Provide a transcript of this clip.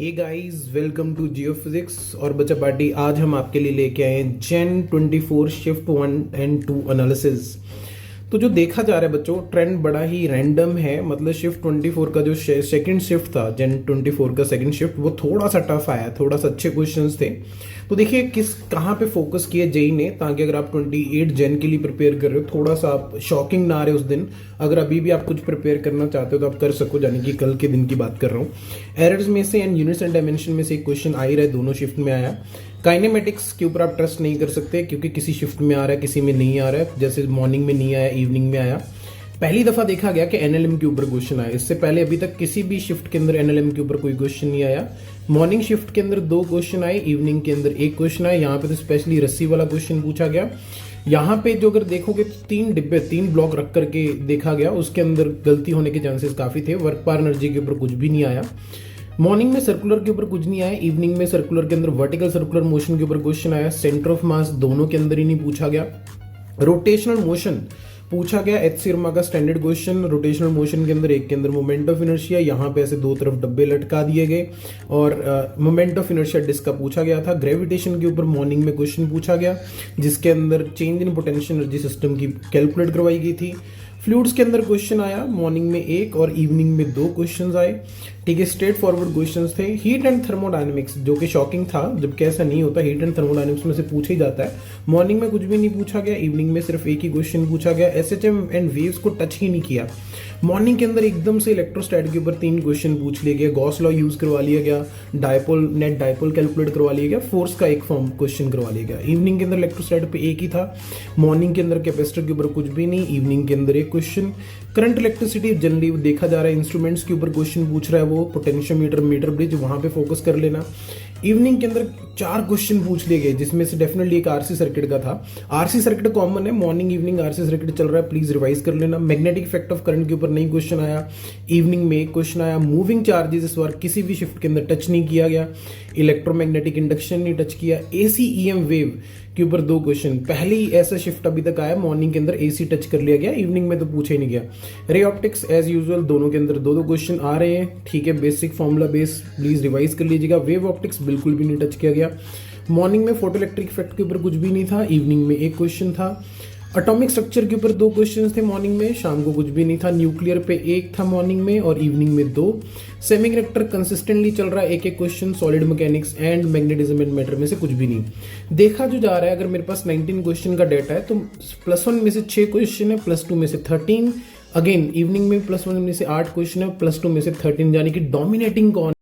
Hey guys, welcome to geo physics और बच्चा party. आज हम आपके लिए लेके आए हैं जेन 24 शिफ्ट 1 एंड 2 एनालिसिस। तो जो देखा जा रहा है बच्चों, ट्रेंड बड़ा ही रैंडम है। मतलब शिफ्ट 24 का जो सेकंड शिफ्ट था, जेन 24 का सेकंड शिफ्ट, वो थोड़ा सा टफ आया, थोड़ा सा अच्छे क्वेश्चंस थे। तो देखिए कहाँ पे फोकस किया जेई ने, ताकि अगर आप 28 जेन के लिए प्रिपेयर कर रहे हो, थोड़ा सा आप शॉकिंग ना रहे उस दिन। अगर अभी भी आप कुछ प्रिपेयर करना चाहते हो तो आप कर सको, यानी कि कल के दिन की बात कर रहा हूँ। एरर्स में से एंड यूनिट्स एंड डायमेंशन में से एक क्वेश्चन आ ही रहा है, दोनों शिफ्ट में आया। काइनेमेटिक्स के ऊपर आप ट्रस्ट नहीं कर सकते, क्योंकि किसी शिफ्ट में आ रहा है, किसी में नहीं आ रहा है। जैसे मॉर्निंग में नहीं आया, इवनिंग में आया। पहली दफा देखा गया कि एनएलएम के ऊपर क्वेश्चन आया। इससे पहले अभी तक किसी भी शिफ्ट के अंदर एनएलएम के ऊपर कोई क्वेश्चन नहीं आया। मॉर्निंग शिफ्ट के अंदर 2 क्वेश्चन आए, इवनिंग के अंदर 1 क्वेश्चन आया। यहाँ पे तो स्पेशली रस्सी वाला क्वेश्चन पूछा गया। यहाँ पे जो अगर देखोगे तो 3 डिब्बे 3 ब्लॉक रख करके देखा गया, उसके अंदर गलती होने के चांसेस काफी थे। वर्क पावर एनर्जी के ऊपर कुछ भी नहीं आया। मॉर्निंग में सर्कुलर के ऊपर कुछ नहीं आया। इवनिंग में सर्कुलर के अंदर वर्टिकल सर्कुलर मोशन के ऊपर क्वेश्चन आया। सेंटर ऑफ मास दोनों के अंदर ही नहीं पूछा गया। रोटेशनल मोशन पूछा गया, एच सिग्मा का स्टैंडर्ड क्वेश्चन। रोटेशनल मोशन के अंदर एक के अंदर मोमेंट ऑफ इनर्शिया, यहाँ पे ऐसे 2 तरफ डब्बे लटका दिए गए और मोमेंट ऑफ इनर्शिया डिस्क का पूछा गया था। ग्रेविटेशन के ऊपर मॉर्निंग में क्वेश्चन पूछा गया, जिसके अंदर change in potential energy system की कैलकुलेट करवाई गई थी। फ्लूइड्स के अंदर क्वेश्चन आया, मॉर्निंग में 1 और इवनिंग में 2 क्वेश्चंस आए। ठीक है, स्ट्रेट फॉरवर्ड क्वेश्चंस थे। हीट एंड थर्मोडायनेमिक्स, जो कि शॉकिंग था, जबकि ऐसा नहीं होता। हीट एंड थर्मोडायनेमिक्स में से पूछा ही जाता है। मॉर्निंग में कुछ भी नहीं पूछा गया, इवनिंग में सिर्फ एक ही क्वेश्चन पूछा गया। एसएचएम एंड वेव्स को टच ही नहीं किया। मॉर्निंग के अंदर एकदम से इलेक्ट्रोस्टैट के ऊपर 3 क्वेश्चन पूछ लिए गए। गॉस लॉ यूज करवा लिया गया, डायपोल नेट डायपोल कैलकुलेट करवा लिया गया, फोर्स का एक फॉर्म क्वेश्चन करवा लिया गया। इवनिंग के अंदर इलेक्ट्रोस्टैट पे एक ही था। मॉर्निंग के अंदर कैपेसिटर के ऊपर कुछ भी नहीं, इवनिंग के अंदर एक क्वेश्चन। करंट इलेक्ट्रिसिटी जनरली देखा जा रहा है, इंस्ट्रूमेंट्स के ऊपर क्वेश्चन पूछ रहा है वो, पोटेंशियोमीटर, मीटर ब्रिज, वहां पे फोकस कर लेना। इवनिंग के अंदर 4 क्वेश्चन पूछ लिए गए, जिसमें से डेफिनेटली एक आरसी सर्किट का था। आरसी सर्किट कॉमन है, मॉर्निंग इवनिंग आरसी सर्किट चल रहा है, प्लीज रिवाइज कर लेना। मैग्नेटिक इफेक्ट ऑफ करंट के ऊपर नहीं क्वेश्चन आया, इवनिंग में एक क्वेश्चन आया। मूविंग चार्जेस इस बार किसी भी शिफ्ट के अंदर टच नहीं किया गया। इलेक्ट्रोमैग्नेटिक इंडक्शन नहीं टच किया। एसी ईएम वेव के ऊपर 2 क्वेश्चन, पहली ऐसा शिफ्ट अभी तक आया, मॉर्निंग के अंदर एसी टच कर लिया गया, इवनिंग में तो पूछा ही नहीं गया। रे ऑप्टिक्स एज यूजुअल दोनों के अंदर 2-2 क्वेश्चन आ रहे हैं। ठीक है, basic formula base please revise कर लीजिएगा। वेव ऑप्टिक्स बिल्कुल भी नहीं टच किया गया। मॉर्निंग में फोटो इलेक्ट्रिक इफेक्ट के ऊपर कुछ भी नहीं था, इवनिंग में एक क्वेश्चन था। एटॉमिक स्ट्रक्चर के ऊपर 2 क्वेश्चन थे मॉर्निंग में, शाम को कुछ भी नहीं था। न्यूक्लियर पे 1 था मॉर्निंग में और इवनिंग में 2। सेमीकंडक्टर कंसिस्टेंटली चल रहा है, एक question. Solid mechanics and magnetism and matter में से कुछ भी नहीं देखा जो जा रहा है। अगर मेरे पास 19 क्वेश्चन का डेटा है तो +1 में से 6 क्वेश्चन है, +2 में से 13। अगेन इवनिंग में +1 में से 8 क्वेश्चन है, +2 में से 13, यानी कि डोमिनेटिंग कौन